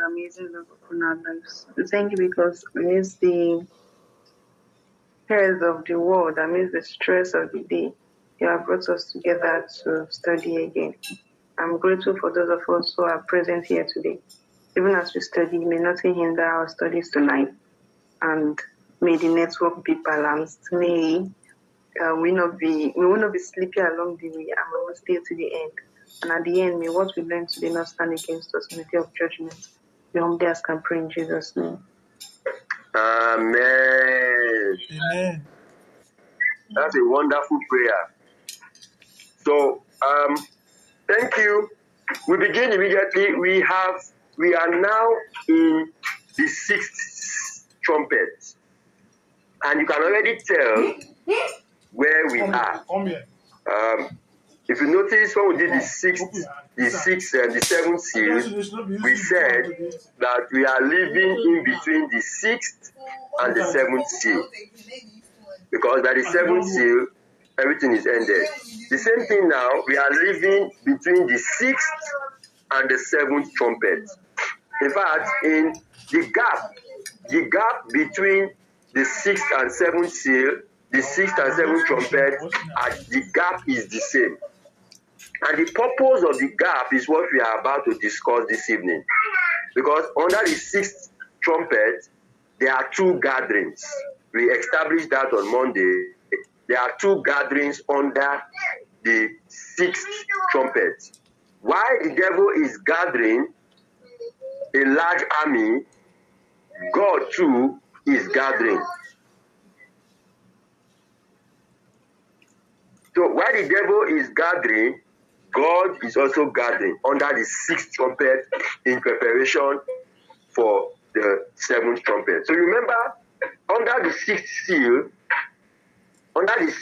amazing love upon our lives. We thank you because amidst the cares of the world, amidst the stress of the day, you have brought us together to study again. I'm grateful for those of us who are present here today. Even as we study, may nothing hinder our studies tonight, and may the network be balanced. May we will not be sleepy along the way, and we will stay to the end. And at the end, may what we learn today not stand against us in the day of judgment. We humbly ask and pray in Jesus' name. Amen. Amen. That's a wonderful prayer. So, thank you. We begin immediately. We are now in the 6th trumpet, and you can already tell where we are. If you notice, when we did the 7th seal, we said that we are living in between the 6th and the 7th seal, because by the 7th seal, everything is ended. The same thing now, we are living between the 6th and the 7th trumpet. In fact, in the gap between the 6th and 7th seal, the 6th and 7th trumpet, the gap is the same. And the purpose of the gap is what we are about to discuss this evening. Because under the 6th trumpet, there are 2 gatherings. We established that on Monday. There are 2 gatherings under the 6th trumpet. While the devil is gathering a large army, God too is gathering. So while the devil is gathering, God is also gathering under the 6th trumpet in preparation for the 7th trumpet. So remember, under the 6th seal, that's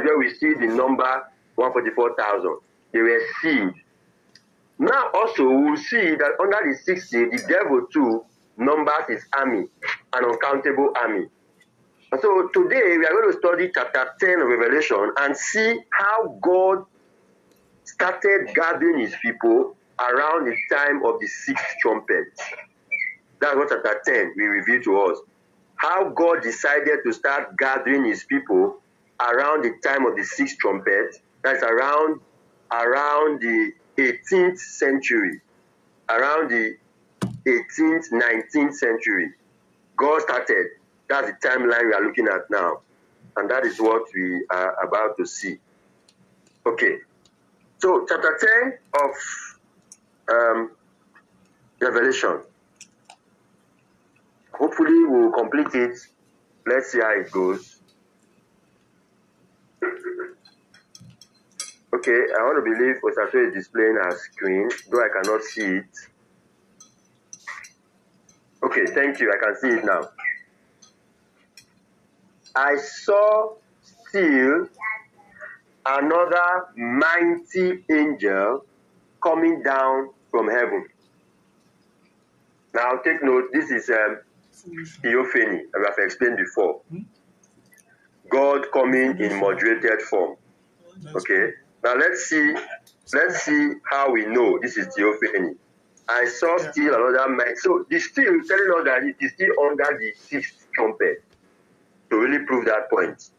where we see the number 144,000. They were sealed. Now also we will see that under the 6th seal, the devil too numbers his army, an uncountable army. And so today we are going to study chapter 10 of Revelation and see how God started gathering his people around the time of the 6th trumpet. That's what chapter 10 will reveal to us. How God decided to start gathering his people around the time of the 6th trumpet. That's around the 18th century. Around the 18th, 19th century. God started. That's the timeline we are looking at now. And that is what we are about to see. Okay. So, chapter 10 of Revelation. Hopefully, we'll complete it. Let's see how it goes. Okay, I want to believe Osato is displaying our screen, though I cannot see it. Okay, thank you. I can see it now. I saw still another mighty angel coming down from heaven. Now take note, this is theophany, as I've explained before. God coming in moderated form. Okay, now let's see how we know this is theophany. I saw still another mighty. So the still telling us that it is still under the 6th trumpet. To really prove that point.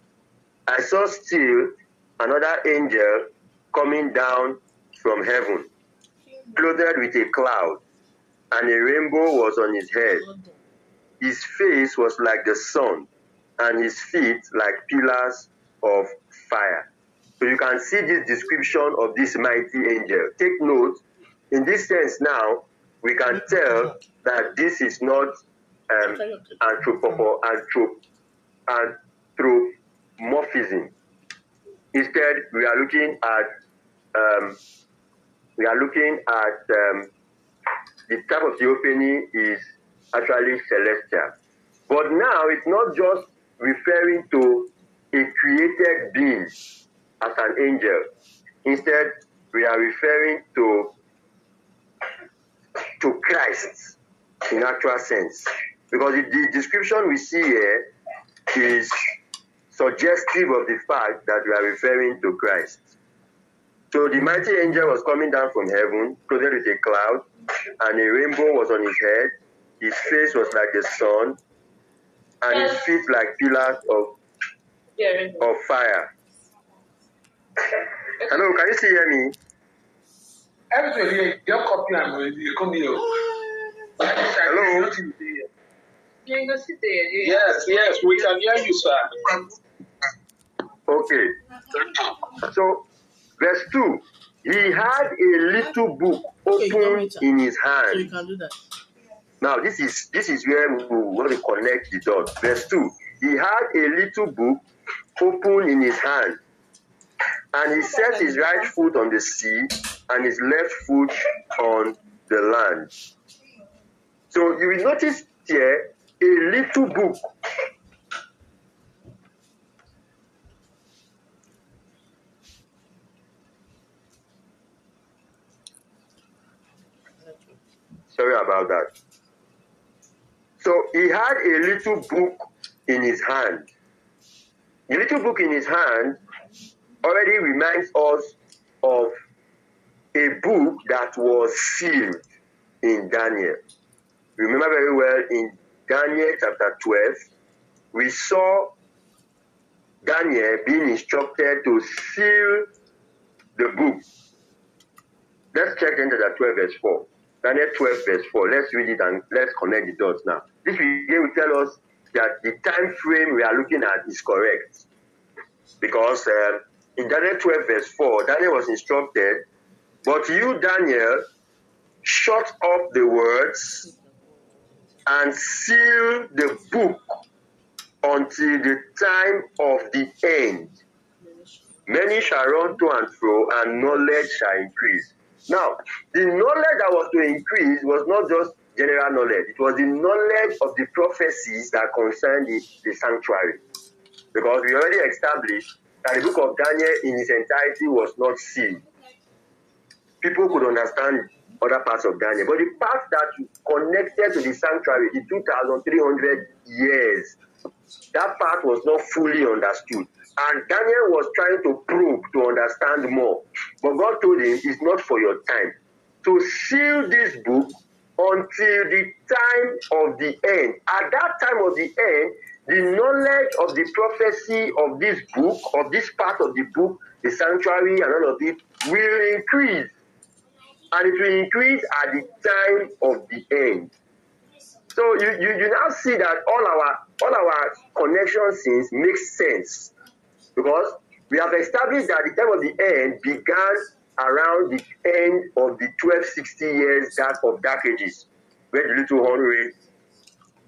I saw still another angel coming down from heaven, clothed with a cloud, and a rainbow was on his head. His face was like the sun, and his feet like pillars of fire. So you can see this description of this mighty angel. Take note, in this sense now, we can tell that this is not anthropomorphism. Instead, we are looking at the type of theophany is actually celestial. But now it's not just referring to a created being as an angel. Instead, we are referring to Christ in actual sense. Because the description we see here is suggestive of the fact that we are referring to Christ. So the mighty angel was coming down from heaven, clothed with a cloud, and a rainbow was on his head. His face was like the sun, and his feet like pillars of fire. Hello, can you still hear me? Everything here, don't copy and you come here. Hello? You go sit there. Yes, we can hear you, sir. Okay. So, verse 2. He had a little book open in his hand. So you can do that. Now, this is where we want to connect the dots. Verse 2. He had a little book open in his hand, and he set his right foot on the sea and his left foot on the land. So you will notice here a little book. Sorry about that. So he had a little book in his hand. The little book in his hand already reminds us of a book that was sealed in Daniel. Remember very well in Daniel chapter 12, we saw Daniel being instructed to seal the book. Let's check into chapter 12 verse 4. Daniel 12 verse 4. Let's read it and let's connect the dots now. This video will tell us that the time frame we are looking at is correct. Because in Daniel 12 verse 4, Daniel was instructed, but you, Daniel, shut up the words and seal the book until the time of the end. Many shall run to and fro, and knowledge shall increase. Now, the knowledge that was to increase was not just general knowledge. It was the knowledge of the prophecies that concerned the sanctuary. Because we already established that the book of Daniel in its entirety was not sealed. People could understand other parts of Daniel, but the part that connected to the sanctuary, the 2,300 years, that part was not fully understood. And Daniel was trying to probe to understand more. But God told him, it's not for your time. To seal this book until the time of the end. At that time of the end, the knowledge of the prophecy of this book, of this part of the book, the sanctuary and all of it, will increase. And it will increase at the time of the end. So you now see that all our connection scenes make sense. Because we have established that the time of the end began around the end of the 1260 years of Dark Ages, where the little horn reigned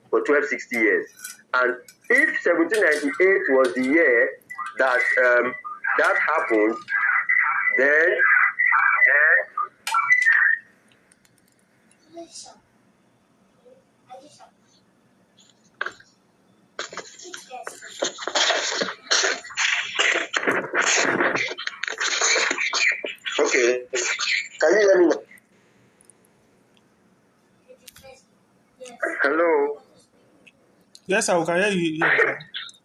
for 1260 years. And if 1798 was the year that that happened, then okay. Can you hear me now? Hello? Yes, I can hear you. Yes, sir.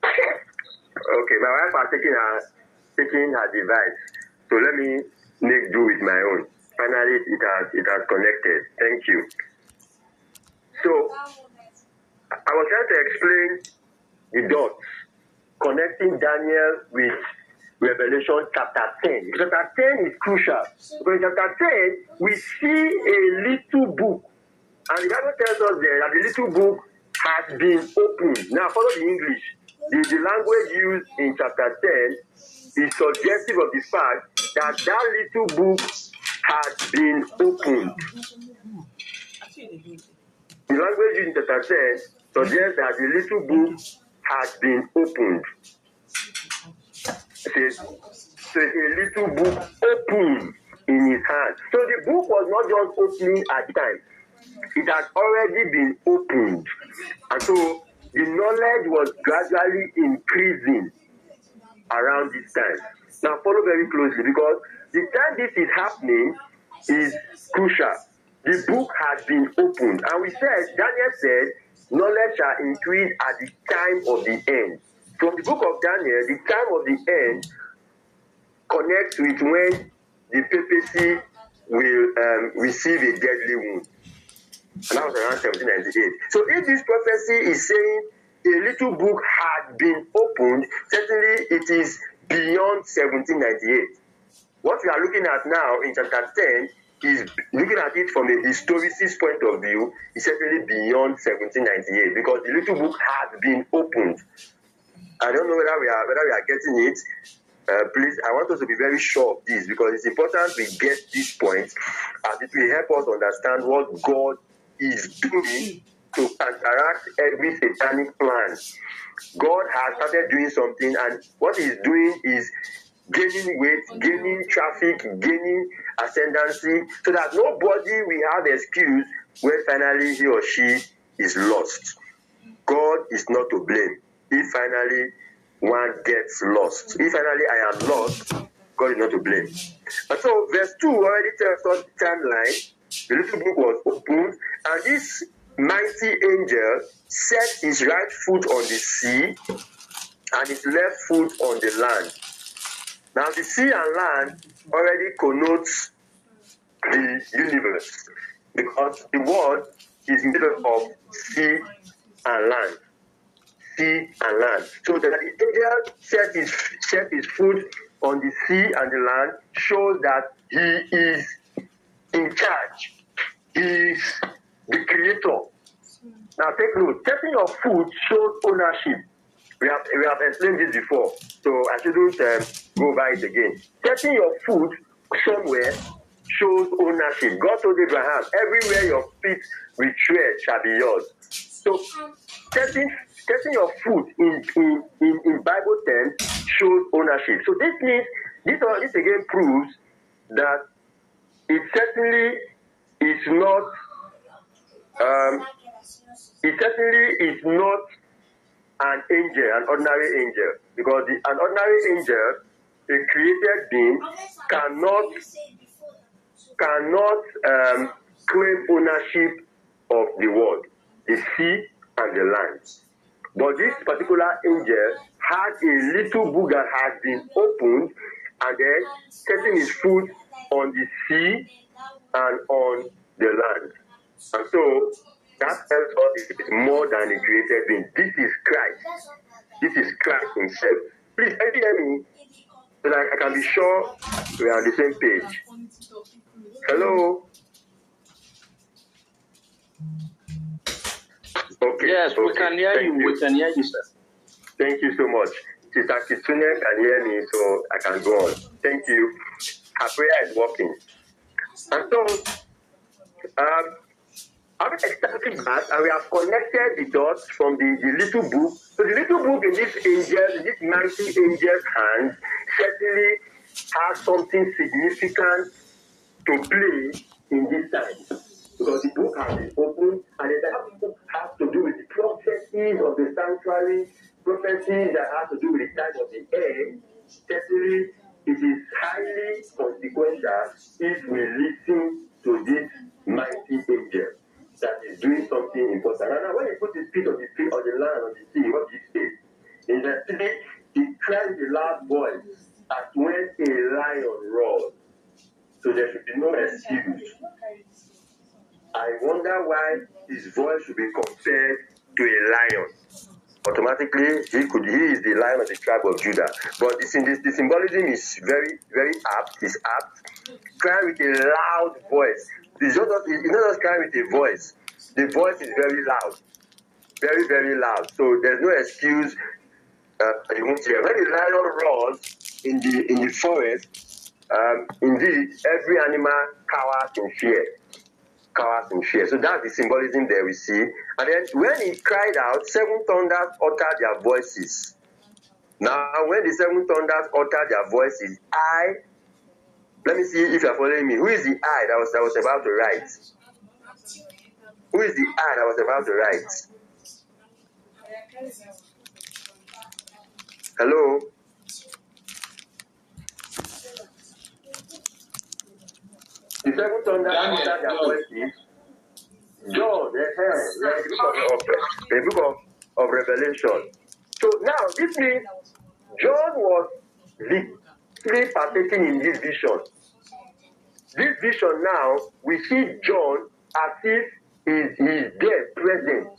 Okay, my wife has taking her device. So let me make do with my own. Finally, it has connected. Thank you. So, I was trying to explain the dots connecting Daniel with Revelation chapter 10. Chapter 10 is crucial. Because in chapter 10, we see a little book. And the Bible tells us there that the little book has been opened. Now, follow the English. The language used in chapter 10 is suggestive of the fact that that little book has been opened. The language used in chapter 10 suggests that the little book has been opened. So a little book opened in his hand. So the book was not just opening at the time. It had already been opened. And so the knowledge was gradually increasing around this time. Now follow very closely, because the time this is happening is crucial. The book has been opened. And we said, Daniel said, knowledge shall increase at the time of the end. From the book of Daniel, the time of the end connects with when the papacy will receive a deadly wound. And that was around 1798. So if this prophecy is saying a little book had been opened, certainly it is beyond 1798. What we are looking at now in chapter 10 is looking at it from a historicist point of view, is certainly beyond 1798 because the little book has been opened. I don't know whether we are getting it. Please, I want us to be very sure of this because it's important we get this point as it will help us understand what God is doing to counteract every satanic plan. God has started doing something, and what he's doing is gaining weight, gaining traffic, gaining ascendancy, so that nobody will have excuse when finally he or she is lost. God is not to blame if finally one gets lost. If finally I am lost, God is not to blame. And so verse 2 already tells us the timeline. The little book was opened, and this mighty angel set his right foot on the sea and his left foot on the land. Now the sea and land already connotes the universe because the word is made up of sea and land. Sea and land. So that the angel set his foot on the sea and the land shows that he is in charge. He is the creator. Now take note, setting your foot shows ownership. We have explained this before, so I shouldn't go over it again. Setting your foot somewhere shows ownership. God told Abraham, everywhere your feet will tread shall be yours. So setting your foot in Bible terms shows ownership. So this means this again proves that it certainly is not an angel, an ordinary angel, because an ordinary angel, a created being, cannot claim ownership of the world, the sea and the land. But this particular angel had a little book that had been opened, and then setting his foot on the sea and on the land. And so that tells us it is more than a created being. This is Christ. This is Christ himself. Please, can you hear me? So that I can be sure we are on the same page. Hello? Okay. Yes, we can hear you. We can hear you, sir. Thank you so much. Sister Kitsune can hear me, so I can go on. Thank you. Her prayer is working. And so, after starting back, and we have connected the dots from the little book. So the little book in this mighty angel's hand certainly has something significant to play in this time. Because the book has been opened, and that book has to do with the prophecies of the sanctuary, prophecies that have to do with the time of the end. Certainly, it is highly consequential if we listen to this mighty angel that is doing something important. And now when he put his feet on the land, on the sea, what did he say? In the city, he cried with a loud voice as when a lion roars. So there should be no excuse. I wonder why his voice should be compared to a lion. Automatically, he is the lion of the tribe of Judah. But the symbolism is very, very apt. It's apt. Cry with a loud voice. It's not just crying with a voice. The voice is very loud. Very, very loud. So there's no excuse. You won't hear. When the lion roars in the forest, indeed, every animal cowers in fear. So that's the symbolism there we see. And then when he cried out, 7 thunders uttered their voices. Now, when the 7 thunders uttered their voices, let me see if you're following me. Who is the I that was about to write? Who is the I that was about to write? Hello? The 7 thunders uttered their voices. John, the book of Revelation. So now, this means John was literally partaking in this vision. this vision now, we see John as if he's there, present.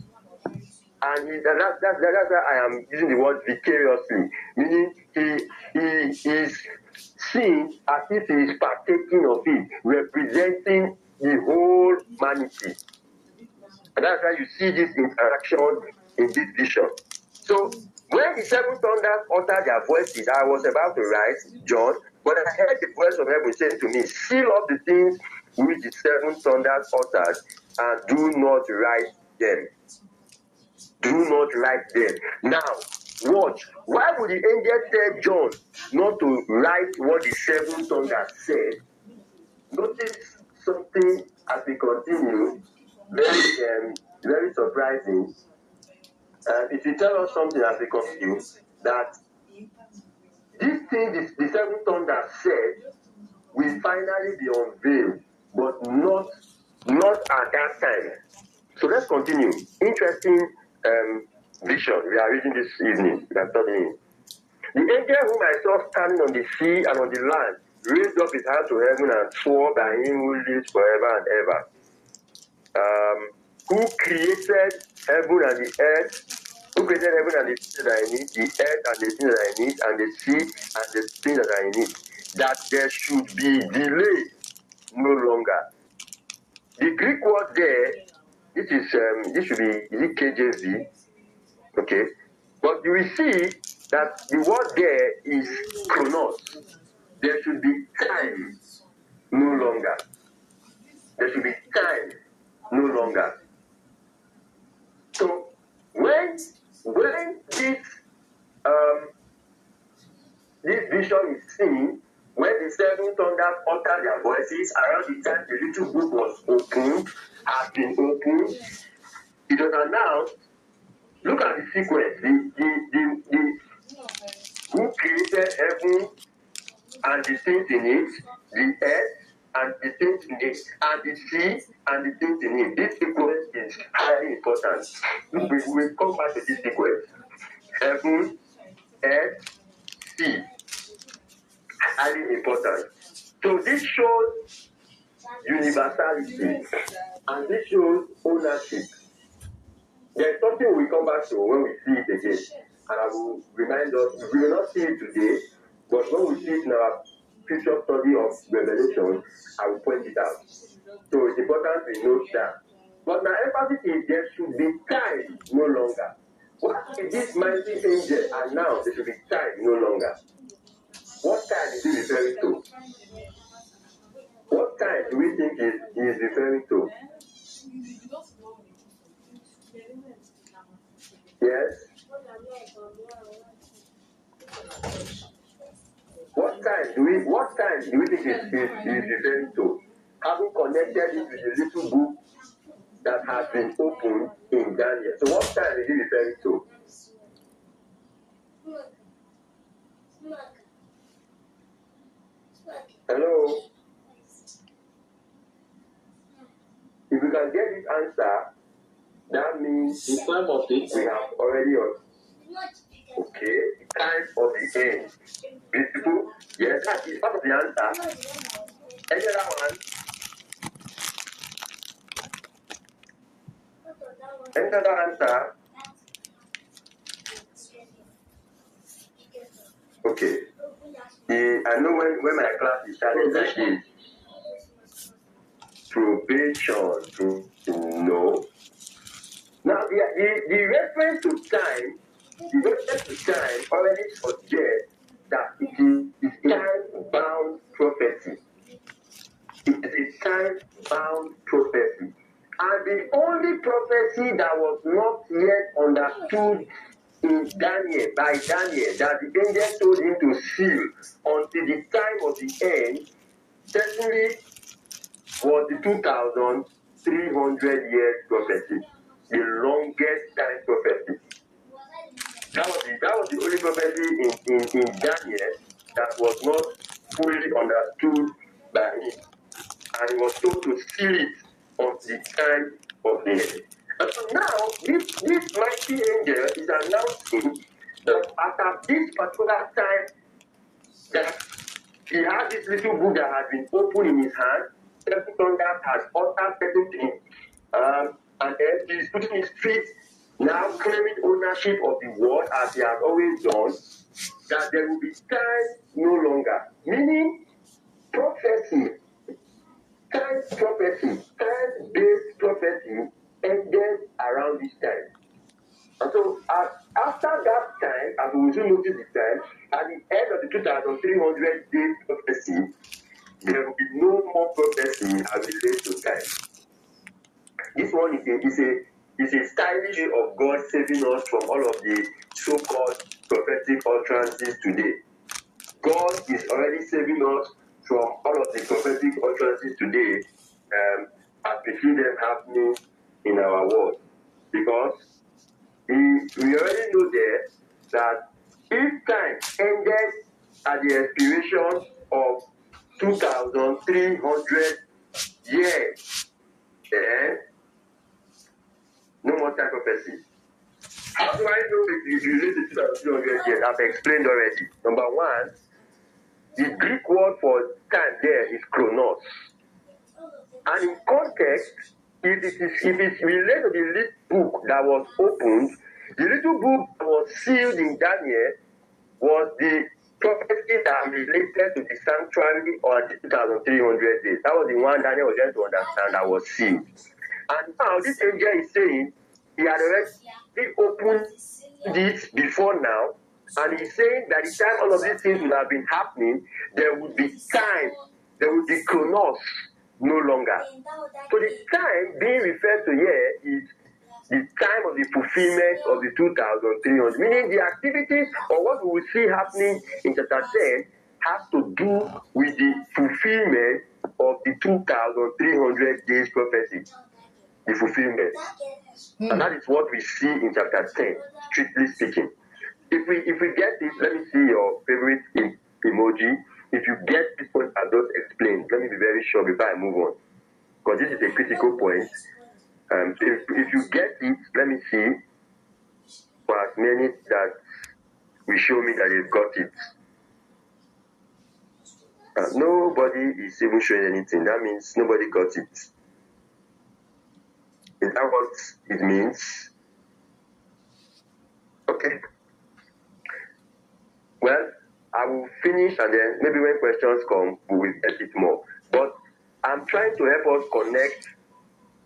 And that's why I am using the word vicariously, meaning he is seen as if he is partaking of it, representing the whole humanity. And that's why you see this interaction in this vision. So when the seven thunders uttered their voices, I was about to write John, but I heard the voice of heaven saying to me, seal up the things which the seven thunders uttered, and do not write them. Do not write them. Now, watch. Why would the angel tell John not to write what the seven thunders said? Notice something as we continue, very surprising. It will tell us something as we continue, that this thing the seven thunders said will finally be unveiled, but not at that time. So let's continue. Interesting vision we are reading this evening. We are studying. The angel whom I saw standing on the sea and on the land raised up his hand to heaven and swore by him who lives forever and ever, who created heaven and the earth, who created heaven and the things that are in it, the earth and the things that are in it, and the sea and the things that are in it, that there should be delay no longer. The Greek word there, this should be, is it KJV? Okay. But you will see that the word there is chronos. There should be time no longer. There should be time no longer. So when this vision is seen, when the seven thunders uttered their voices, around the time the little book was opened, has been opened, it was announced. Look at the sequence. Who created heaven and the things in it, the earth and the things in it, and the sea and the things in it. This sequence is highly important. We will come back to this sequence. Heaven, earth, sea. Highly important. So this shows universality and this shows ownership. There's something we come back to when we see it again. And I will remind us, we will not see it today, but when we see it in our future study of Revelation, I will point it out. So it's important we note that. But my emphasis is there should be time no longer. What is this mighty angel announced? There should be time no longer. What time is he referring to? What time do we think he is referring to? Yes? What time do we think he is referring to? Having connected it with the little book that has been opened in Daniel. So what time is he referring to? Hello? If we can get this answer, that means In time of it, we have already okay, time of the end. Beautiful. Yes, that is part of the answer. Any other one? Any other answer? Okay. I know when my class is starting like this. Probation to know. Now the reference to time already suggests that it is time-bound prophecy. It is a time-bound prophecy. And the only prophecy that was not yet understood in Daniel, by Daniel, that the angel told him to seal until the time of the end, certainly was the 2,300 years prophecy, the longest time prophecy. That was the only prophecy in Daniel that was not fully understood by him. And he was told to seal it until the time of the end. And so now, this mighty angel is announcing that after this particular time, that he has this little book that has been opened in his hand, seven thunders has uttered certain things. And then he is putting his feet now claiming ownership of the world as he has always done, that there will be time no longer. Meaning prophecy, time-based prophecy ended around this time. And so after that time, as we will soon notice the time, at the end of the 2,300 days prophecy, there will be no more prophecy as relates to time. This one is a stylish way of God saving us from all of the so-called prophetic utterances today. God is already saving us from all of the prophetic utterances today as we see them happening in our world. Because we already know there that if time ended at the expiration of 2,300 years, then no more time prophecy. How do I know if you read the 2,300 years? I've explained already. Number one, the Greek word for time there is chronos. And in context, if it's related to the little book that was opened, the little book that was sealed in Daniel was the prophecy that related to the sanctuary on 2,300 days. That was the one Daniel was trying to understand that was sealed. And now this angel is saying he had already opened it before now, and he's saying that the time all of these things would have been happening, there would be time, there would be chronos no longer. So the time being referred to here is the time of the fulfillment of the 2,300, meaning the activities or what we will see happening in chapter 10 has to do with the fulfillment of the 2,300 days prophecy. The fulfillment. And that is what we see in chapter 10, strictly speaking. If we get it, let me see your favorite emoji. If you get this point I just explained, let me be very sure before I move on. Because this is a critical point. If you get it, let me see for as many that will show me that they've got it. Nobody is even showing anything. That means nobody got it. Is that what it means? Okay. Well, I will finish and then maybe when questions come, we will get it more. But I'm trying to help us connect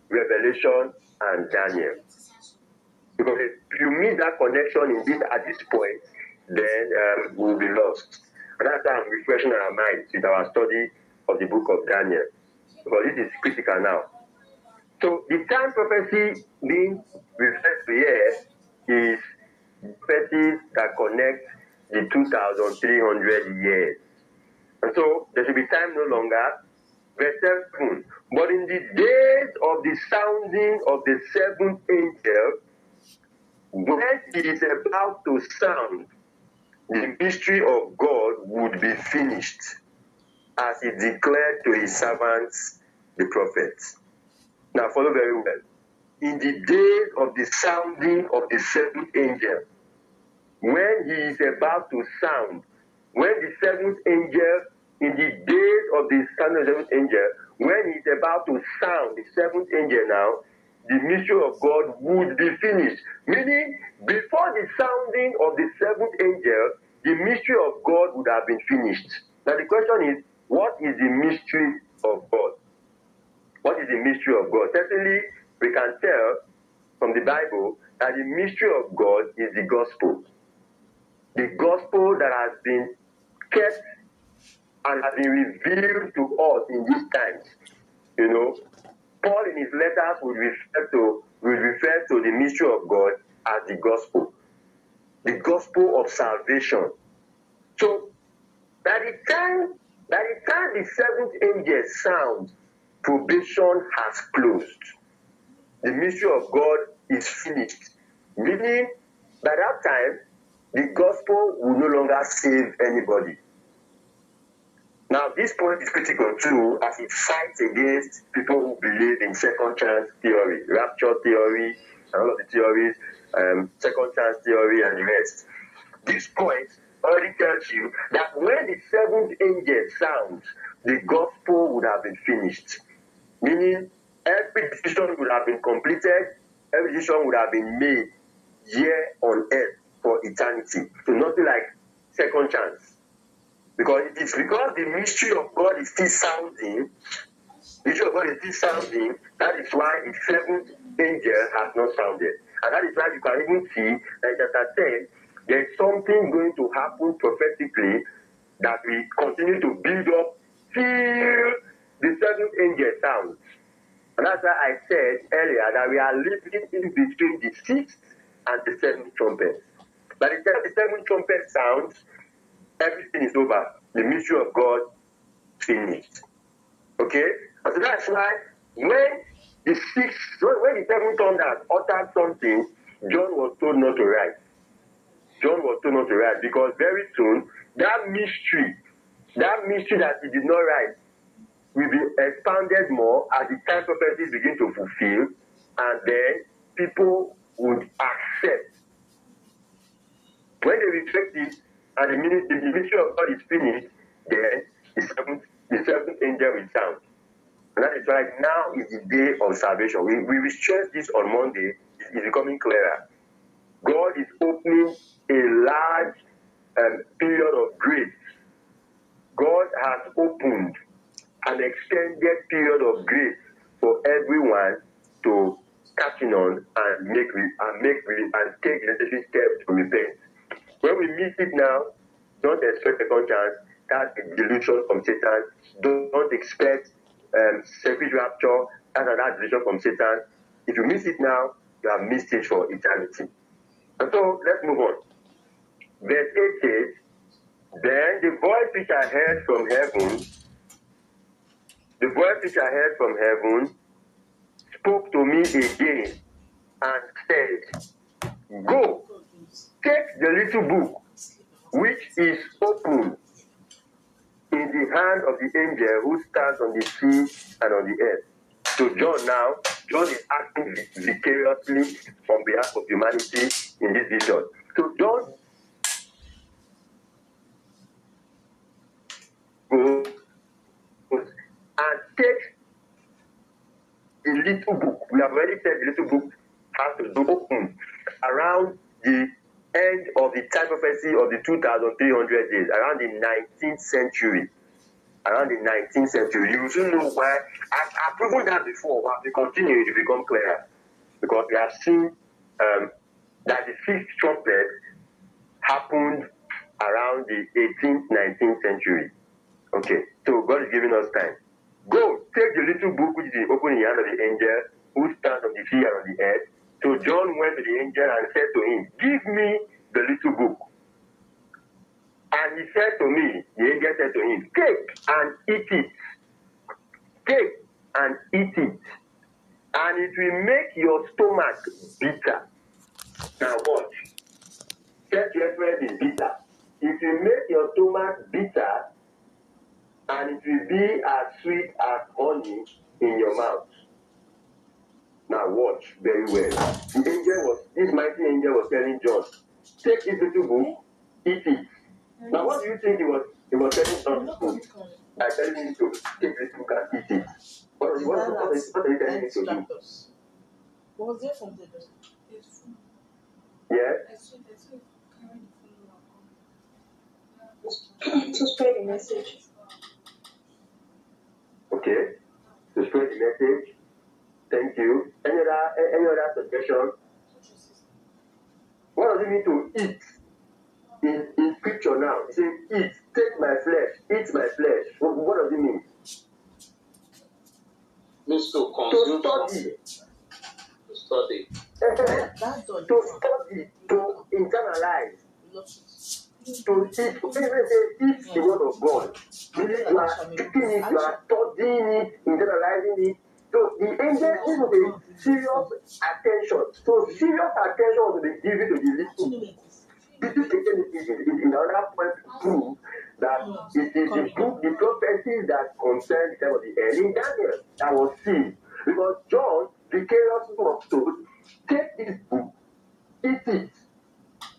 Revelation and Daniel. Because if you miss that connection at this point, then we will be lost. And that's why I'm refreshing our minds with our study of the book of Daniel. Because this is critical now. So the time prophecy being referred to here is prophecies that connect the 2,300 years. And so there should be time no longer. Verse 7. But in the days of the sounding of the seventh angel, when he is about to sound, the mystery of God would be finished, as he declared to his servants, the prophets. Now follow very well. In the days of the sounding of the seventh angel, when he is about to sound, when the seventh angel, in the days of the sounding of the seventh angel, when he is about to sound, the seventh angel now, the mystery of God would be finished. Meaning, before the sounding of the seventh angel, the mystery of God would have been finished. Now the question is, what is the mystery of God? What is the mystery of God? Certainly, we can tell from the Bible that the mystery of God is the gospel. The gospel that has been kept and has been revealed to us in these times. You know, Paul in his letters would refer to the mystery of God as the gospel of salvation. So, by the time the seventh angel sounds, probation has closed. The mystery of God is finished. Meaning, by that time, the gospel will no longer save anybody. Now, this point is critical too, as it fights against people who believe in second chance theory, rapture theory, and all of the theories, second chance theory, and the rest. This point already tells you that when the seventh angel sounds, the gospel would have been finished. Meaning, every decision would have been completed, every decision would have been made here on earth for eternity. So nothing like second chance. Because it is because the mystery of God is still sounding, that is why the seventh angel has not sounded. And that is why you can even see that in chapter 10, there is something going to happen prophetically that we continue to build up till the seventh angel sounds. And that's why I said earlier that we are living in between the sixth and the seventh trumpet. By the time the seventh trumpet sounds, everything is over. The mystery of God is finished. Okay? And so that's why when the seventh thunder uttered something, John was told not to write. Because very soon that mystery that he did not write will be expanded more as the time prophecies begin to fulfill, and then people would accept. When they reject it and the ministry of God is finished, then the seventh angel will sound. And that is why now is the day of salvation. We will stress this on Monday. It's becoming clearer. God is opening a large period of grace. God has opened an extended period of grace for everyone to catch on and take the necessary steps to repent. When we miss it now, don't expect a second chance. That's a delusion from Satan. Don't expect selfish rapture. That's another delusion from Satan. If you miss it now, you have missed it for eternity. And so let's move on. Verse 8 says, then the voice which I heard from heaven spoke to me again and said, go, take the little book which is open in the hand of the angel who stands on the sea and on the earth. So John is acting vicariously on behalf of humanity in this vision. So John goes and takes the little book. We have already said the little book has to be open around the end of the time prophecy of the 2,300 days, around the 19th century. You should know why. I've proven that before, but we continue to become clearer. Because we have seen that the fifth trumpet happened around the 18th, 19th century. Okay, so God is giving us time. Go, take the little book which is open in the hand of the angel who stands on the sea and on the earth. So John went to the angel and said to him, give me the little book. And he said to me, the angel said to him, take and eat it. Take and eat it. And it will make your stomach bitter. Now watch. Check reference is bitter. It will make your stomach bitter, and it will be as sweet as honey in your mouth. Now watch very well. This mighty angel was telling John, take this little book, eat it. Now what do you think he was telling John to do? By telling him to take this book and eat it. What are you telling him to do? What was there from the Yeah? To spread the message. Okay. To spread the message. Thank you. Any other suggestion? What does it mean to eat? In scripture now, it says eat, take my flesh, eat my flesh. What does it mean? Means to consume. To study. To study. To internalize. To eat the word of God. You are eating it, you are studying it, internalizing it. So the angel is a serious attention. So serious attention will be given to the little. This is another point to prove that it is the prophecies that concern the time of the end in Daniel that was seen. Because John, vicariously was told, take this book, eat it.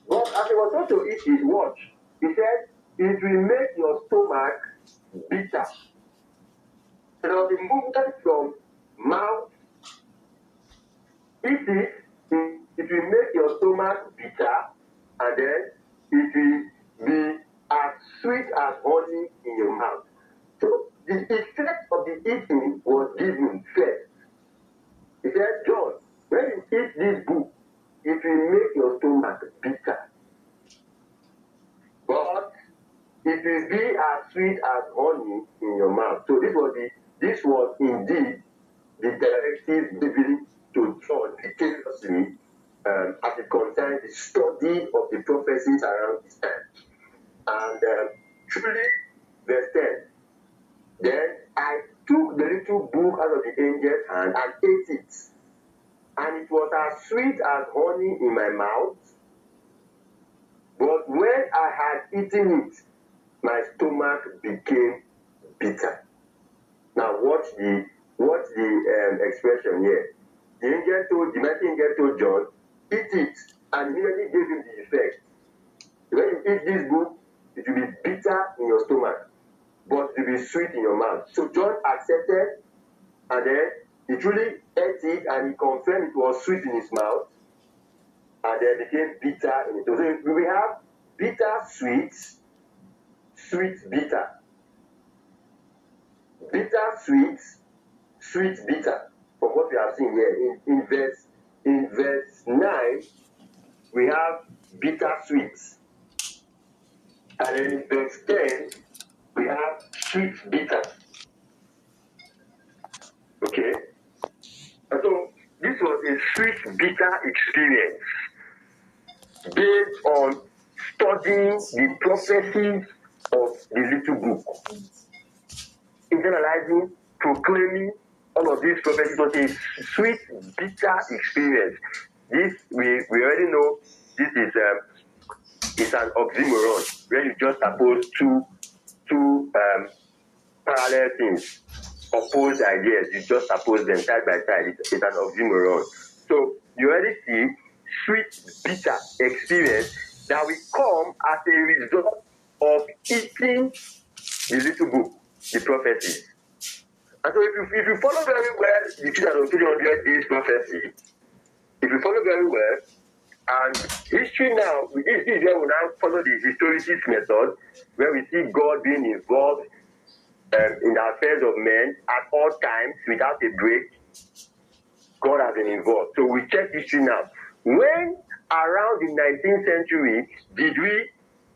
But as he was told to eat it, watch. He said, it will make your stomach bitter. So there was a movement from mouth, eat it, it will make your stomach bitter, and then it will be as sweet as honey in your mouth. So the effect of the eating was given first. He said, John, when you eat this book, it will make your stomach bitter. But it will be as sweet as honey in your mouth. So this was indeed the directive given to John meticulously as it concerns the study of the prophecies around this time. And truly, verse 10, then I took the little book out of the angel's hand and ate it. And it was as sweet as honey in my mouth. But when I had eaten it, my stomach became bitter. Now watch the expression here. The mighty angel told John, eat it, and immediately gave him the effect. When you eat this book, it will be bitter in your stomach, but it will be sweet in your mouth. So John accepted, and then he truly ate it, and he confirmed it was sweet in his mouth, and then it became bitter in it. So we have bitter, sweet, sweet, bitter. Bitter, sweet, sweet, bitter. From what we have seen here in verse 9, we have bitter, sweet. And then in verse 10, we have sweet, bitter. Okay? And so this was a sweet, bitter experience based on studying the prophecies of the little book. Internalizing, proclaiming all of these prophecies was a sweet, bitter experience. This we already know. This is an oxymoron where you just oppose two parallel things, opposed ideas. You just oppose them side by side. It's an oxymoron. So you already see sweet, bitter experience that will come as a result of eating the little book, the prophecies. And so if you follow very well the 2,300 days prophecy, if you follow very well, and history now, this is where we now follow the historicist method, where we see God being involved in the affairs of men at all times without a break. God has been involved. So we check history now. When around the 19th century did we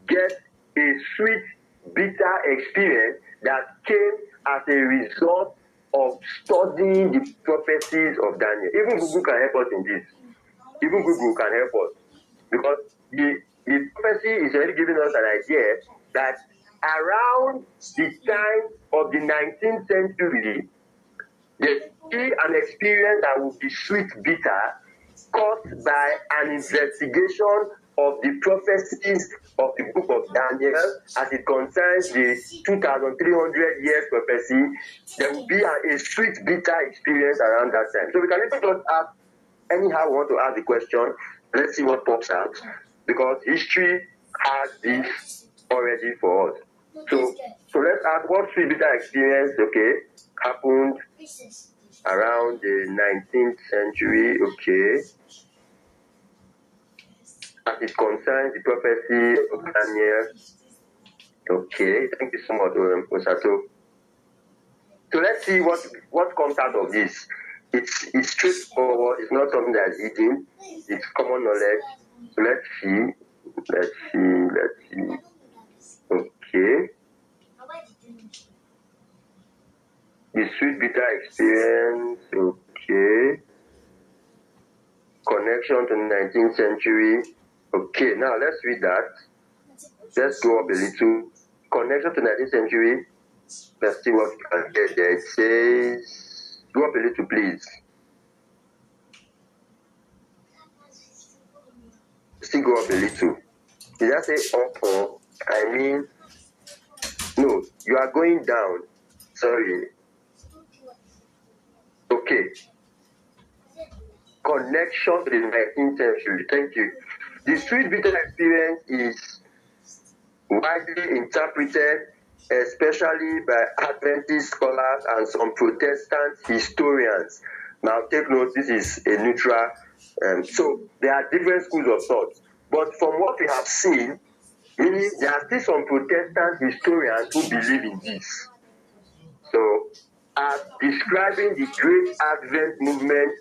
get a sweet, bitter experience that came as a result of studying the prophecies of Daniel? Even Google can help us in this. Even Google can help us. Because the prophecy is already giving us an idea that around the time of the 19th century, there will be an experience that will be sweet, bitter, caused by an investigation of the prophecies of the book of Daniel as it concerns the 2,300 years prophecy. There will be a sweet, bitter experience around that time. So we can even just ask, anyhow we want to ask the question, let's see what pops out. Because history has this already for us. So let's ask what sweet, bitter experience, happened around the 19th century, as it concerns the prophecy of Daniel. Thank you so much, Osato. So let's see what comes out of this. It's straightforward. It's not something that is hidden. It's common knowledge. So let's see. The sweet bitter experience. Connection to the 19th century. Now let's read that. Let's go up a little. Connection to 19th century. Let's see what we can get there. It says, go up a little, please. Still go up a little. Did I say up or? I mean, no, you are going down. Sorry. Connection to the 19th century. Thank you. The sweet bitter experience is widely interpreted especially by Adventist scholars and some Protestant historians. Now, take note, this is a neutral. So there are different schools of thought. But from what we have seen, meaning there are still some Protestant historians who believe in this. So, as describing the Great Advent movement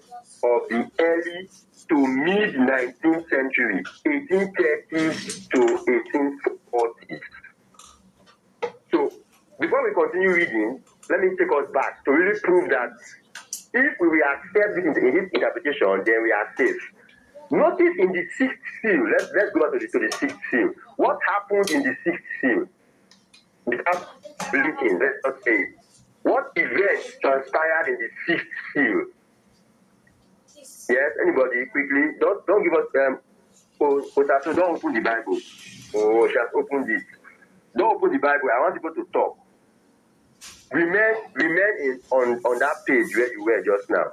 of the early to mid 19th century, 1830s to 1840s. So, before we continue reading, let me take us back to really prove that if we will accept this in this interpretation, then we are safe. Notice in the sixth seal, let's go back to the sixth seal. What happened in the sixth seal? Without blinking, let's not say it. What events transpired in the sixth seal? Yes, anybody quickly? Don't give us Otato, don't open the Bible. Oh, she has opened it. Don't open the Bible. I want people to talk. Remain on that page where you were just now.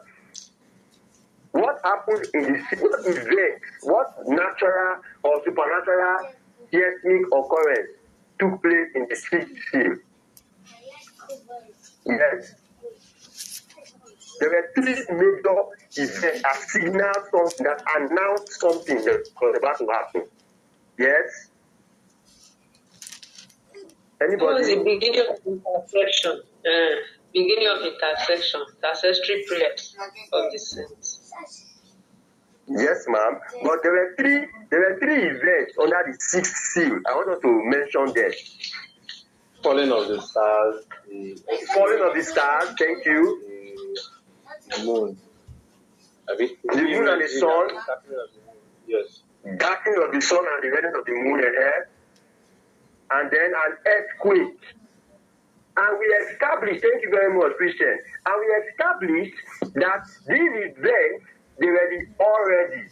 What happened in the what events, what natural or supernatural seismic occurrence took place in the sixth seal? Yes. There were three major events that signaled something, that announced something that was about to happen. Yes? Anybody? It was the beginning of intercession. Beginning of intercession, ancestry prayers of the saints. Yes, ma'am. But there were three events under the sixth seal. I want us to mention them. Falling of the stars. Falling of the stars, thank you. The moon. The moon and the sun. Yes. Darkening of the sun and the reddening of the moon and earth. And then an earthquake. And we established, thank you very much, Christian. And we established that these events, they were the already.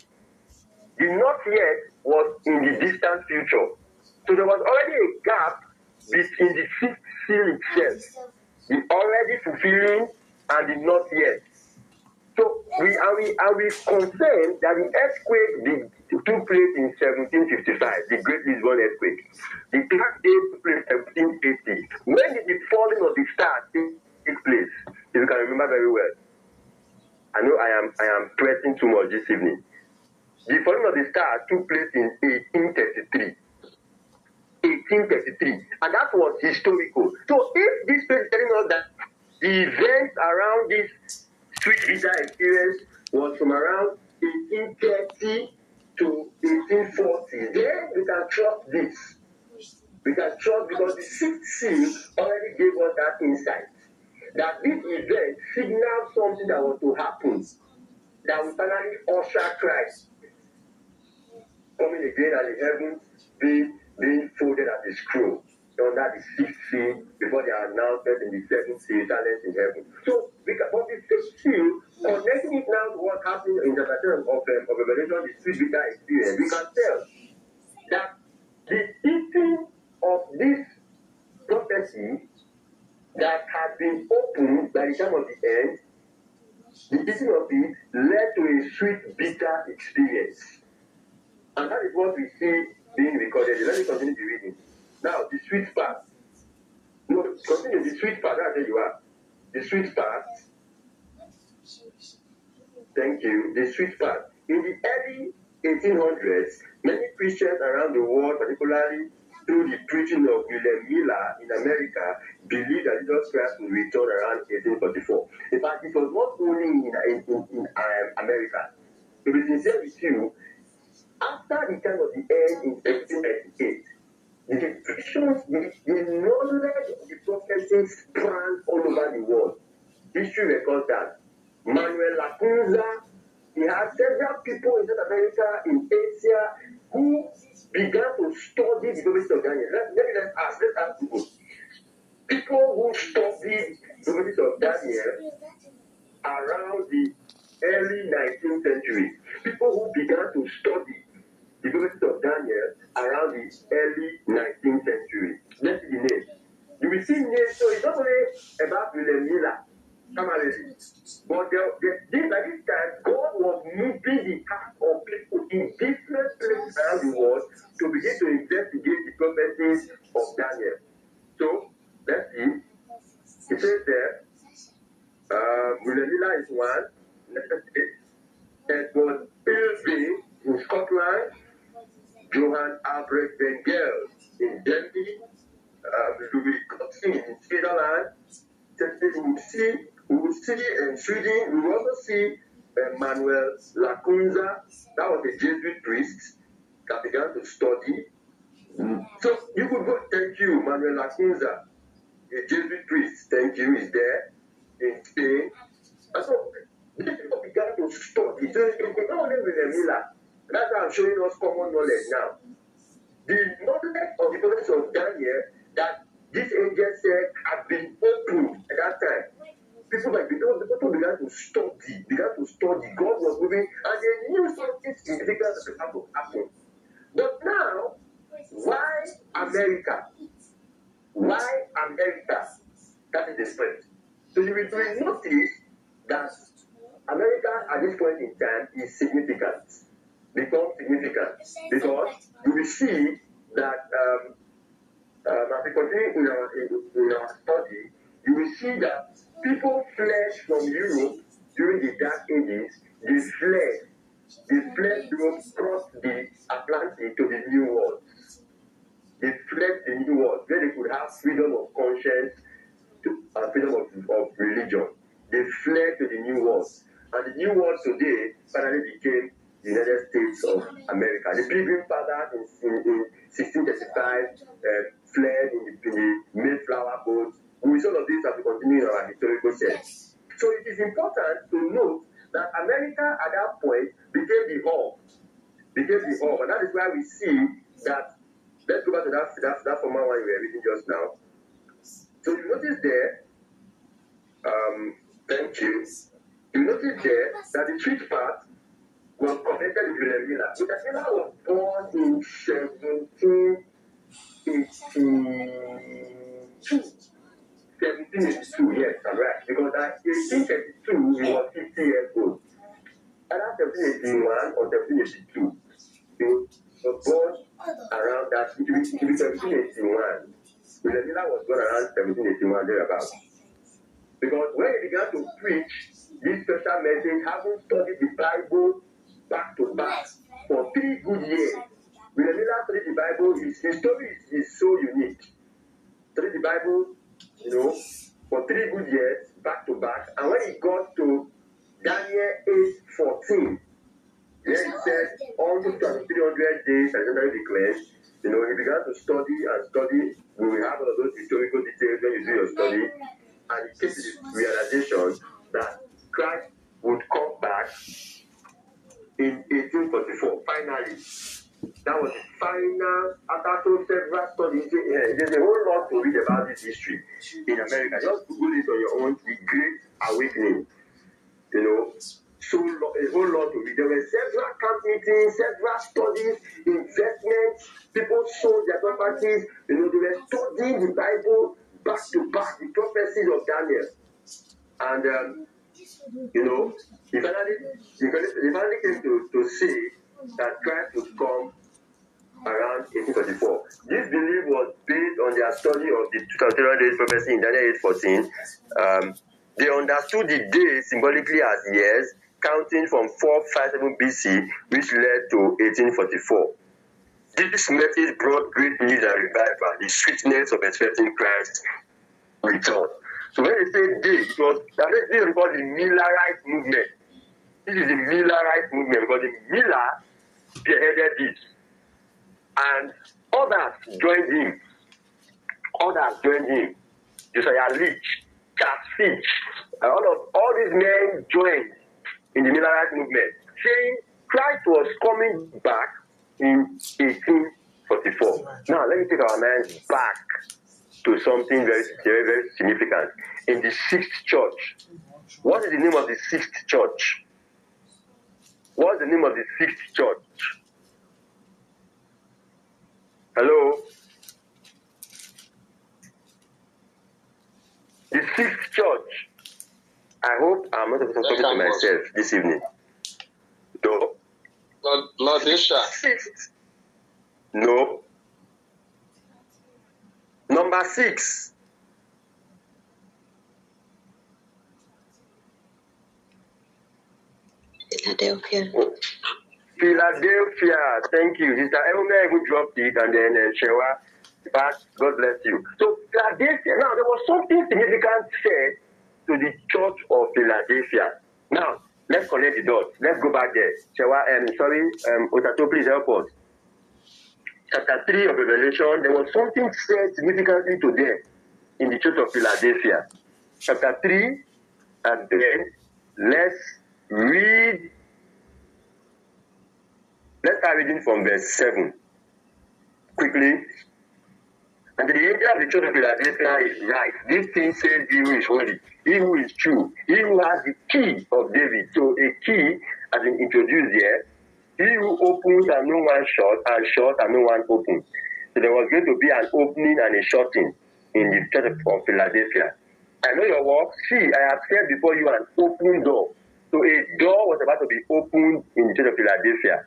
The not yet was in the distant future. So there was already a gap between the sixth seal itself. The already fulfilling and the not yet. So we confirmed that the earthquake took place in 1755, the Great Lisbon earthquake. The third day took place in 1780. When did the falling of the stars take place? If you can remember very well. I know I am pressing too much this evening. The falling of the stars took place in 1833. 1833. And that was historical. So if this page is telling us that the events around this sweet visa experience was from around 1830 to 1840, then we can trust this. We can trust because the sixth seal already gave us that insight. That this event signaled something that was to happen. That will finally usher Christ coming again at the heavens, being folded as a scroll under the sixth seal before the announcement in the seventh seal, silence in heaven. So, but the sixth seal, connecting it now to what happened in the interpretation of Revelation, the sweet bitter experience, we can tell that the eating of this prophecy that had been opened by the time of the end, the eating of it led to a sweet bitter experience. And that is what we see being recorded. Let me continue the reading. Now, the sweet part. No, continue the sweet part. That's where you are. The sweet part. Thank you. The sweet part. In the early 1800s, many Christians around the world, particularly through the preaching of William Miller in America, believed that Jesus Christ would return around 1844. In fact, it was not only in America. To be sincere with you, after the time of the end in 1798, the Christians, the knowledge of the prophecy sprang all over the world. History records that. Manuel Lacunza, he had several people in South America, in Asia, who began to study the prophecy of Daniel. Let's ask people. People who studied the prophecy of Daniel around the early 19th century. People who began to study the prophecy of Daniel around the early 19th century. Let's see the name. You will see names, so it's not only about William Miller, but by this time, God was moving the heart of people in different places around the world to begin to investigate the prophecies of Daniel. So, Johann Albrecht Bengel in Germany, Louis Kotzin in Switzerland. We will see in Sweden, we will also see Manuel Lacunza, that was a Jesuit priest that began to study. So you could go, thank you, Manuel Lacunza, a Jesuit priest, thank you, is there in Spain. And so these people began to study. So you could not only with Miller. That's why I'm showing us common knowledge now. The knowledge of the prophets of Daniel that this angel said had been opened at that time. People began to study. God was moving, and they knew something significant was about to happen. But now, why America? Why America? That is the point. So you will notice that America at this point in time is significant. Becomes significant because you will see that as we continue in our study, you will see that people fled from Europe during the Dark Ages. They fled Europe, crossed the Atlantic to the New World. They fled the New World where they could have freedom of conscience and freedom of religion. They fled to the New World. And the New World today finally became the United States of America. The Pilgrim Fathers in 1635 fled in the Mayflower boat. We saw all of this as we continue in our historical sense. So it is important to note that America at that point became the hub. And that is why we see that, let's go back to that former one we were reading just now. So you notice there, thank you. You notice there that the fifth part was connected with William Miller. William Miller was born in 1782. 1782, yes, I'm right. Because at 1832, he was 50 years old. Around 1781 or 1782, he was born around that. It will be 1781. William Miller was born around 1781, thereabouts. Because when he began to preach this special message, having studied the Bible back to back for 3 good years, William Miller studied the Bible. His story is so unique. Studied the Bible, for 3 good years, back to back. And when he got to Daniel 8:14, then he said, almost 300 days, as I declared, he began to study and study. We will have all of those historical details when you do your study. And he came to the realization that Christ would come back in 1844, finally. That was the final, after several studies. There's a whole lot to read about this history in America. Just Google it on your own, the Great Awakening. A whole lot to read. There were several camp meetings, several studies, investments. People sold their properties. They were studying the Bible back to back, the prophecies of Daniel. And, he finally came to see that Christ would come around 1834. This belief was based on their study of the 2000 days prophecy in Daniel 8:14. They understood the days symbolically as years, counting from 457 BC, which led to 1844. This message brought great news and revival, the sweetness of expecting Christ's return. So when they say day, it was called the Millerite movement. This is the Millerite movement because the Miller spearheaded it. And others joined him. Josiah Leach, Charles Fitch, all these men joined in the Millerite movement, saying Christ was coming back in 1844. Now let me take our minds back to something very, very, very significant. In the 6th church. What is the name of the 6th church? What's the name of the 6th church? Hello? The 6th church. I hope I'm not talking to myself this evening. No. Laodicea. 6th. No. Number 6. Philadelphia. Philadelphia. Thank you. Sister Emma even dropped it, and then Shewa, God bless you. So Philadelphia. Now there was something significant said to the church of Philadelphia. Now let's connect the dots. Let's go back there. Shewa, Otato, please help us. Chapter 3 of Revelation, there was something said significantly to them in the church of Philadelphia. Chapter 3, and then let's read. Let's start reading from verse 7 quickly. And the angel of the church of Philadelphia is right. This thing says he who is holy, he who is true, he who has the key of David. So a key has been introduced here. He who opens and no one shuts, and shuts and no one opens. So there was going to be an opening and a shutting in the church of Philadelphia. I know your work. See, I have said before you an open door. So a door was about to be opened in the church of Philadelphia.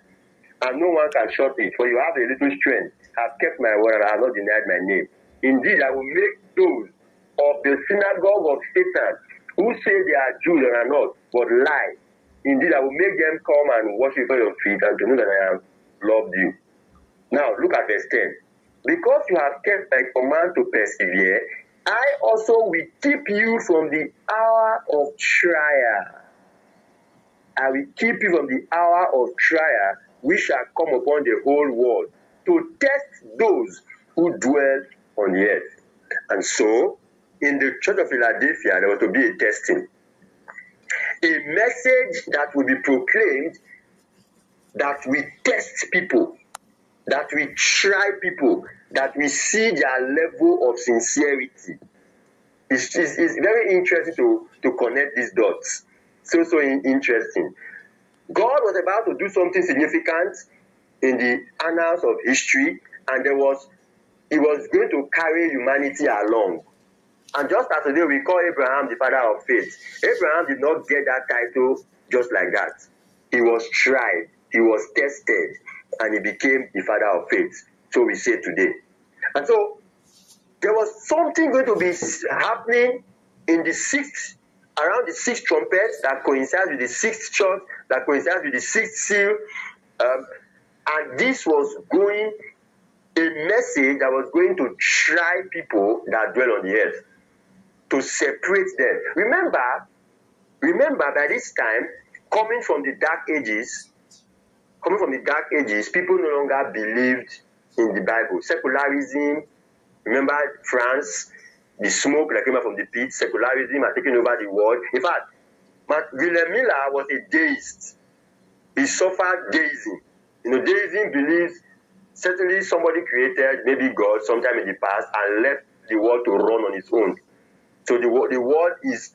And no one can shut it. For you have a little strength. I have kept my word and I have not denied my name. Indeed, I will make those of the synagogue of Satan who say they are Jews and are not, but lie. Indeed, I will make them come and worship at your feet and to know that I have loved you. Now, look at verse 10. Because you have kept my command to persevere, I also will keep you from the hour of trial. I will keep you from the hour of trial which shall come upon the whole world to test those who dwell on the earth. And so, in the church of Philadelphia, there was to be a testing. A message that will be proclaimed that we test people, that we try people, that we see their level of sincerity. It's very interesting to connect these dots. So interesting. God was about to do something significant in the annals of history, and he was going to carry humanity along. And just as today we call Abraham the father of faith, Abraham did not get that title just like that. He was tried, he was tested, and he became the father of faith. So we say today. And so there was something going to be happening in the around the sixth trumpet that coincides with the sixth church, that coincides with the sixth seal. And this was a message that was going to try people that dwell on the earth, to separate them. Remember by this time, coming from the dark ages, people no longer believed in the Bible. Secularism, remember France, the smoke that came out from the pit, secularism had taken over the world. In fact, Wilhelm Miller was a deist. He suffered deism. Deism believes certainly somebody created, maybe God, sometime in the past, and left the world to run on its own. So the world is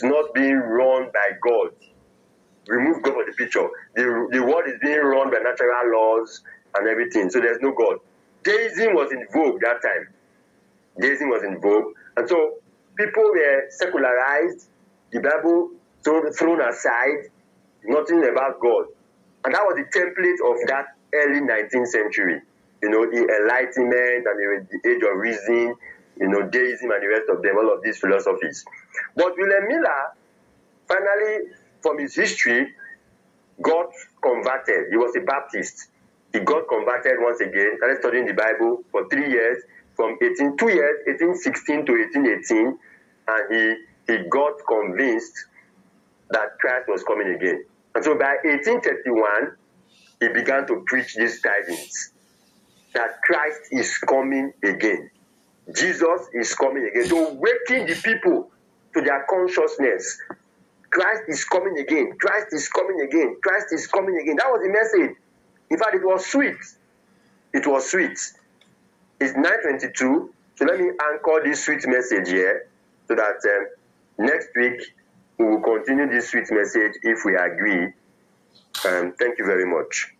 not being run by God. Remove God from the picture. The world is being run by natural laws and everything. So there's no God. Deism was in vogue that time. Deism was in vogue. And so people were secularized, the Bible thrown aside, nothing about God. And that was the template of that early 19th century. The Enlightenment and the Age of Reason, Deism and the rest of them, all of these philosophies. But Wilhelm Miller, finally, from his history, got converted. He was a Baptist. He got converted once again, started studying the Bible for 3 years, from 1816 to 1818, and he got convinced that Christ was coming again. And so by 1831, he began to preach these tidings, that Christ is coming again. Jesus is coming again. So waking the people to their consciousness. Christ is coming again. Christ is coming again. Christ is coming again. That was the message. In fact, it was sweet. It was sweet. It's 9:22. So let me anchor this sweet message here so that next week we will continue this sweet message if we agree. Thank you very much.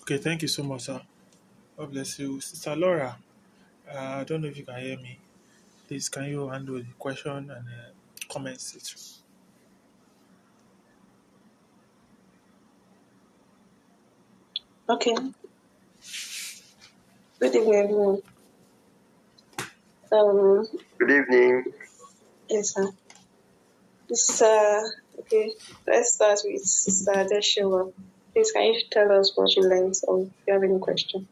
Okay, thank you so much, sir. God bless you. Sister Laura, I don't know if you can hear me. Please, can you handle the question and comments? Okay. Good evening, everyone. Good evening. Yes, sir. Okay, let's start with Sister Adeshewa. Please, can you tell us what you learned or if you have any question?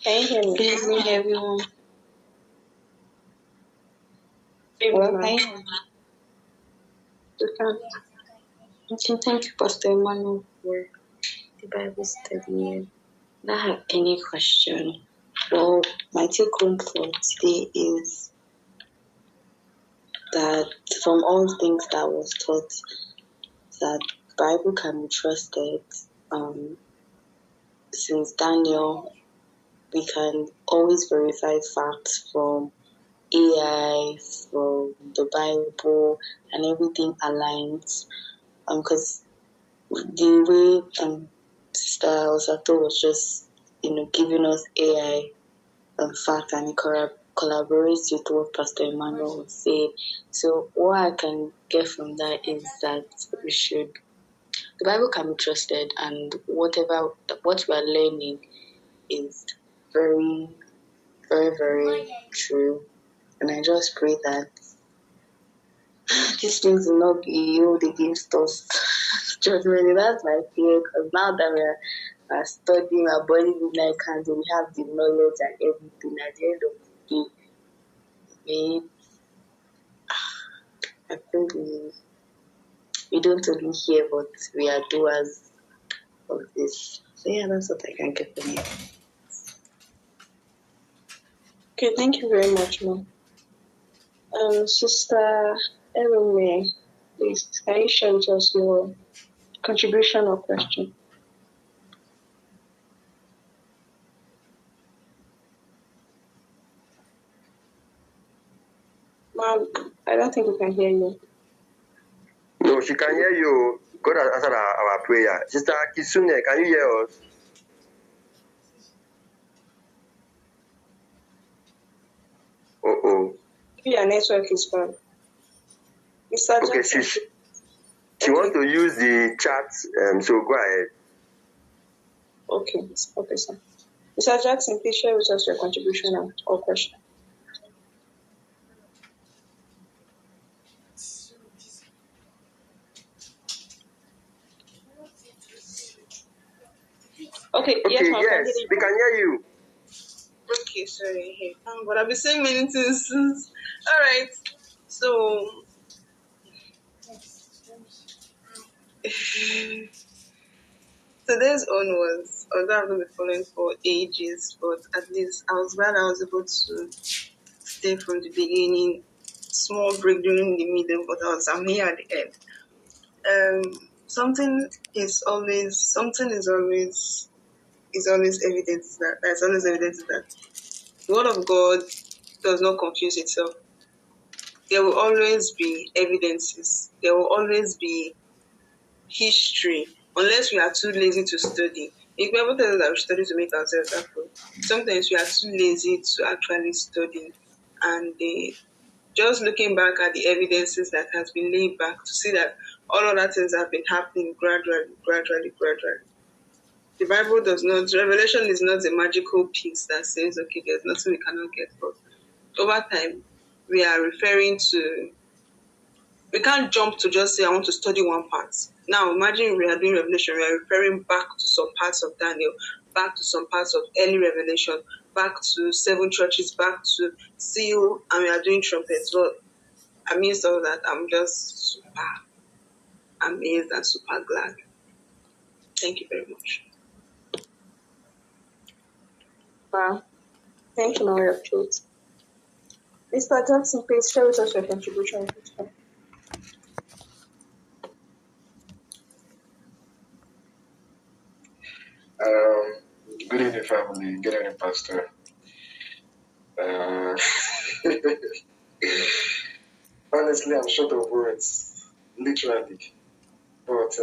Can you hear me? Good evening, everyone. Well, can you hear me? You can. Okay, thank you, Pastor Emmanuel, for the Bible study. I don't have any question. Well, my take home for today is that from all things that was taught, that the Bible can be trusted. Since Daniel, we can always verify facts from AI, from the Bible, and everything aligns. Because the way Sister Osato was just, giving us AI fact, and it collaborates with what Pastor Emmanuel was saying. So what I can get from that is that the Bible can be trusted, and what we are learning is very, very, very true. And I just pray that these things will not be held against us. Judgment, that's my fear, because now that we are studying, our body midnight candle, we have the knowledge and everything. At the end of the day, I think we don't only hear, but we are doers of this. So yeah, that's what I can get from you. Okay, thank you very much, ma'am. Sister Erume, please, can you share with us your contribution or question? Ma'am, I don't think we can hear you. No, she can hear you. God has answered our prayer. Sister Kisune, can you hear us? Your network is bad. Mr. Okay, Jackson. she wants to use the chat, so go ahead. Okay, sir. Mr. Jackson, please share with us your contribution or question. Okay, yes, we can hear you. Okay, sorry. But I've been saying many things since. All right. So, today's own was, although I've been following for ages, but at least I was glad I was able to stay from the beginning. Small break during the middle, but I'm here at the end. Something is always evident that there's always evidence that the word of God does not confuse itself. There will always be evidences. There will always be history, unless we are too lazy to study. If people tell us that we study to make ourselves happy, sometimes we are too lazy to actually study. And just looking back at the evidences that has been laid back to see that all other things have been happening gradually. The Bible does not, Revelation is not a magical piece that says, okay, there's nothing we cannot get. But over time, we are referring to, we can't jump to just say, I want to study one part. Now, imagine we are doing Revelation, we are referring back to some parts of Daniel, back to some parts of early Revelation, back to 7 churches, back to seal, and we are doing trumpets. But amidst all that, I'm just super amazed and super glad. Thank you very much. Wow. Thank you, Maria Truth. Mr. Johnson, please share with us your contribution. Good evening, family. Good evening, Pastor. Honestly, I'm short of words, literally. But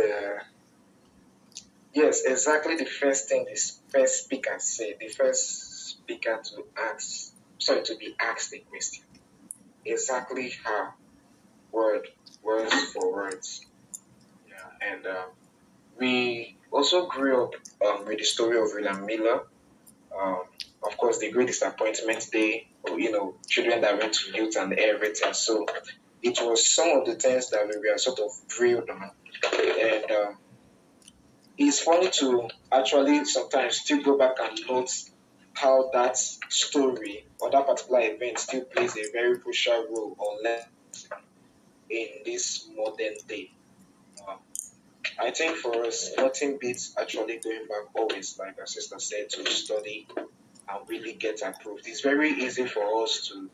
yes, exactly the first thing this first speaker said, the first speaker to be asked a question. Exactly how, words for words. Yeah, and we also grew up with the story of William Miller. of course, the Great Disappointment Day, or, children that went to youth and everything. So it was some of the things that we were sort of drilled on. And it's funny to actually sometimes still go back and note how that story or that particular event still plays a very crucial role or lesson in this modern day. I think for us, nothing beats actually going back always, like our sister said, to study and really get approved. It's very easy for us to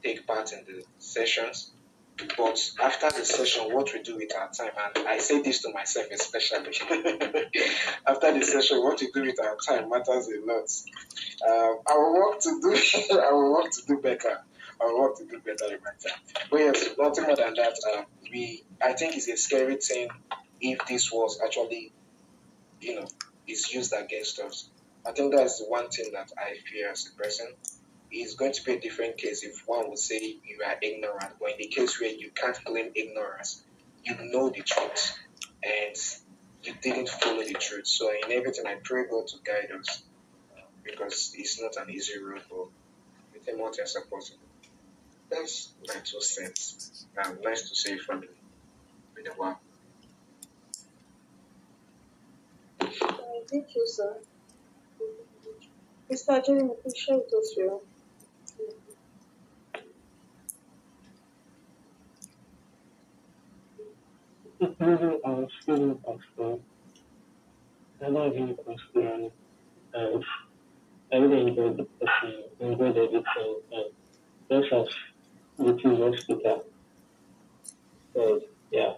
take part in the sessions, but after the session, what we do with our time, and I say this to myself especially, after the session, what we do with our time matters a lot. I will work to do better. I will work to do better in my time. But yes, nothing more than that. I think it's a scary thing if this was actually, is used against us. I think that's the one thing that I fear as a person. It's going to be a different case if one would say you are ignorant, but in the case where you can't claim ignorance, you know the truth and you didn't follow the truth. So in everything, I pray God to guide us because it's not an easy road, but with Him, what is possible. That's my 2 cents. Nice to see you, family. Been a while. Thank you, sir. Mr. Jeremy, please share with us your. Using our student passport, never been considering and I really enjoyed the person, enjoyed everything, and just as the previous speaker said, yeah,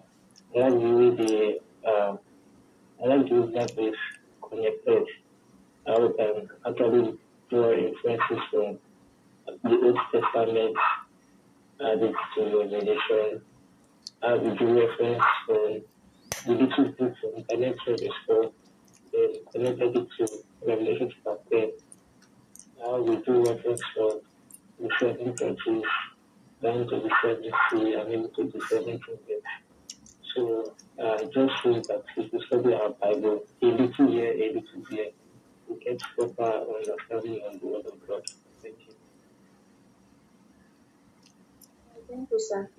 I like the way I like the way that is connected. How we can actually draw influences from the Old Testament, add it to Revelation, we do reference from the little books on internet service for connected it to Revelation chapter 10. We do reference for the 7 churches down to the 7th sea and even to the 7th kingdom. So just so that if we study our Bible, a little here, a little there, we get proper understanding on the Word of God. Thank you. Thank you, sir.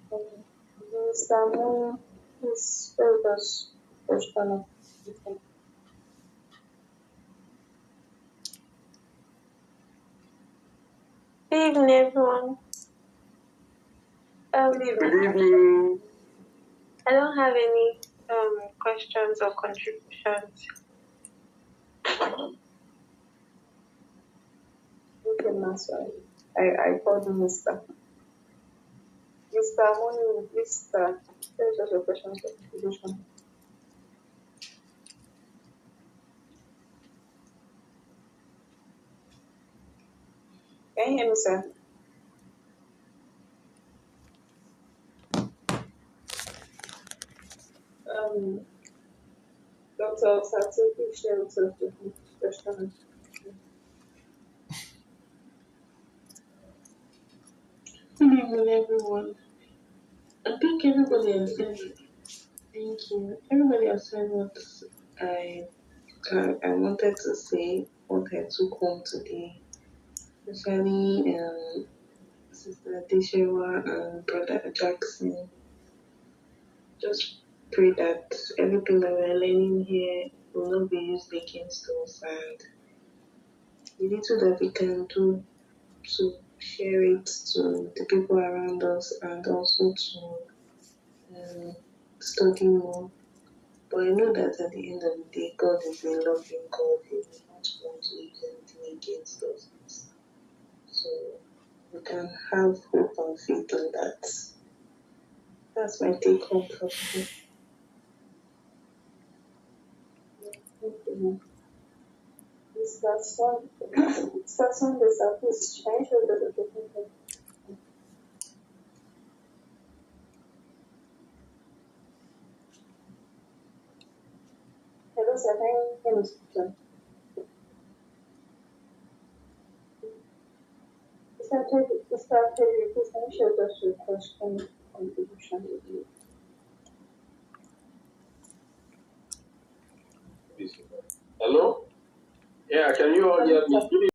Mr. Moon, please share with us question of the Good evening, everyone. Good evening. I don't have any questions or contributions. Okay, Master. I called Mr. Moon, please start. There's also questions or contributions. Can you hear me, sir? Dr. Satu, please share with us the question. Good evening, everyone. I think everybody has said. Thank you. Everybody has said what I wanted to say, what I took home today, especially Sister Deshewa and Brother Jackson. Just pray that everything that we're learning here will not be used against us, and the little that we can do to share it to the people around us and also to study more. But I know that at the end of the day, God is a loving God. He will not want to use anything against us. So we can have hope and faith in that. That's my take home for today. Thank you. Mr. Sunday, sir, please change the document. Hello, sir. Can you hear me, sir? Mr. Terry, please can you share with us your question contribution with you? Hello? Yeah, can you all hear me?